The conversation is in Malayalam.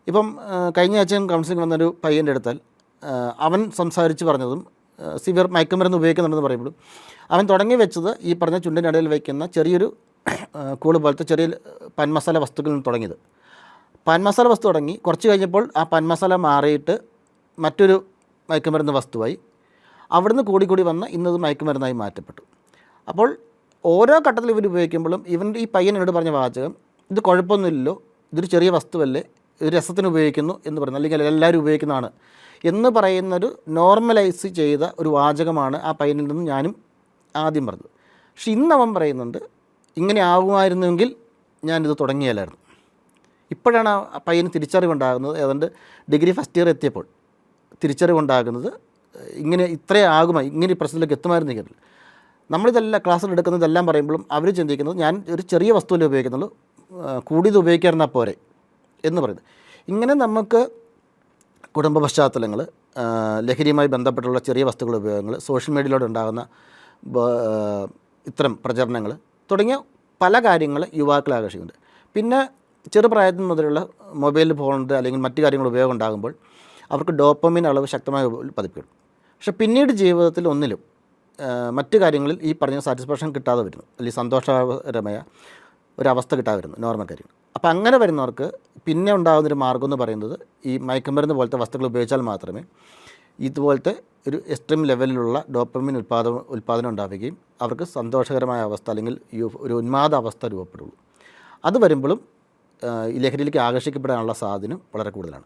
ഇപ്പം കഴിഞ്ഞ ആഴ്ചയും കൗൺസിലിംഗ് വന്നൊരു പയ്യൻ്റെ അടുത്താൽ അവൻ സംസാരിച്ച് പറഞ്ഞതും സിവിയർ മയക്കുമരുന്ന് ഉപയോഗിക്കുന്നുണ്ടെന്ന് പറയുമ്പോഴും അവൻ തുടങ്ങി വെച്ചത് ഈ പറഞ്ഞ ചുണ്ടിനിടയിൽ വയ്ക്കുന്ന ചെറിയൊരു കൂള് പോലത്തെ ചെറിയ പാൻ മസാല വസ്തുക്കളിൽ നിന്ന് തുടങ്ങിയത്. പാൻ മസാല വസ്തു തുടങ്ങി കുറച്ച് കഴിഞ്ഞപ്പോൾ ആ പാൻ മസാല മാറിയിട്ട് മറ്റൊരു മയക്കുമരുന്ന് വസ്തുവായി. അവിടുന്ന് കൂടി വന്ന് ഇന്നത് മയക്കുമരുന്നായി മാറ്റപ്പെട്ടു. അപ്പോൾ ഓരോ ഘട്ടത്തിൽ ഇവർ ഉപയോഗിക്കുമ്പോഴും ഇവൻ്റെ ഈ പയ്യൻ എന്നോട് പറഞ്ഞ വാചകം, ഇത് കുഴപ്പമൊന്നുമില്ലല്ലോ, ഇതൊരു ചെറിയ വസ്തുവല്ലേ, ഇത് രസത്തിന് ഉപയോഗിക്കുന്നു എന്ന് പറയുന്നു, അല്ലെങ്കിൽ എല്ലാവരും ഉപയോഗിക്കുന്നതാണ് എന്ന് പറയുന്നൊരു നോർമലൈസ് ചെയ്ത ഒരു വാചകമാണ് ആ പയ്യനിൽ നിന്ന് ഞാനും ആദ്യം പറഞ്ഞത്. പക്ഷെ ഇന്ന് അവൻ പറയുന്നുണ്ട്, ഇങ്ങനെ ആകുമായിരുന്നെങ്കിൽ ഞാനിത് തുടങ്ങിയാലായിരുന്നു. ഇപ്പോഴാണ് ആ പയ്യന് തിരിച്ചറിവുണ്ടാകുന്നത്. ഏതാണ്ട് ഡിഗ്രി ഫസ്റ്റ് ഇയർ എത്തിയപ്പോൾ തിരിച്ചറിവുണ്ടാകുന്നത് ഇങ്ങനെ ഈ പ്രശ്നത്തിലേക്ക് എത്തുമായിരുന്നെങ്കിൽ. നമ്മളിതെല്ലാം ക്ലാസ്സിൽ എടുക്കുന്നതെല്ലാം പറയുമ്പോഴും അവർ ചിന്തിക്കുന്നത് ഞാൻ ഒരു ചെറിയ വസ്തുവിലേ ഉപയോഗിക്കുന്നുള്ളൂ, കൂടിയത് ഉപയോഗിക്കാറുണ്ടാൽ പോരെ എന്ന് പറയുന്നത്. ഇങ്ങനെ നമുക്ക് കുടുംബ പശ്ചാത്തലങ്ങൾ, ലഹരിയുമായി ബന്ധപ്പെട്ടുള്ള ചെറിയ വസ്തുക്കളുടെ ഉപയോഗങ്ങൾ, സോഷ്യൽ മീഡിയയിലൂടെ ഉണ്ടാകുന്ന ഇത്തരം പ്രചരണങ്ങൾ തുടങ്ങിയ പല കാര്യങ്ങൾ യുവാക്കളെ ആകർഷിക്കുന്നുണ്ട്. പിന്നെ ചെറുപ്രായത്തിൽ മുതലുള്ള മൊബൈൽ ഫോണിൻ്റെ അല്ലെങ്കിൽ മറ്റു കാര്യങ്ങൾ ഉപയോഗം ഉണ്ടാകുമ്പോൾ അവർക്ക് ഡോപ്പമിൻ അളവ് ശക്തമായി പതിപ്പിക്കും. പക്ഷെ പിന്നീട് ജീവിതത്തിൽ ഒന്നിലും മറ്റു കാര്യങ്ങളിൽ ഈ പറഞ്ഞ സാറ്റിസ്ഫാക്ഷൻ കിട്ടാതെ വരുന്നു, അല്ലെങ്കിൽ സന്തോഷകരമായ ഒരവസ്ഥ കിട്ടാതെ വരുന്നു, നോർമൽ കാര്യങ്ങൾ. അപ്പോൾ അങ്ങനെ വരുന്നവർക്ക് പിന്നെ ഉണ്ടാകുന്നൊരു മാർഗ്ഗം എന്ന് പറയുന്നത് ഈ മയക്കുമരുന്ന് പോലത്തെ വസ്തുക്കൾ ഉപയോഗിച്ചാൽ മാത്രമേ ഇതുപോലത്തെ ഒരു എക്സ്ട്രീം ലെവലിലുള്ള ഡോപ്പമിൻ ഉൽപ്പാദനം ഉണ്ടാവുകയും അവർക്ക് സന്തോഷകരമായ അവസ്ഥ അല്ലെങ്കിൽ ഒരു ഉന്മാദ അവസ്ഥ രൂപപ്പെടുള്ളൂ. അത് വരുമ്പോഴും ഈ ലഹരിയിലേക്ക് ആകർഷിക്കപ്പെടാനുള്ള സാധ്യത വളരെ കൂടുതലാണ്.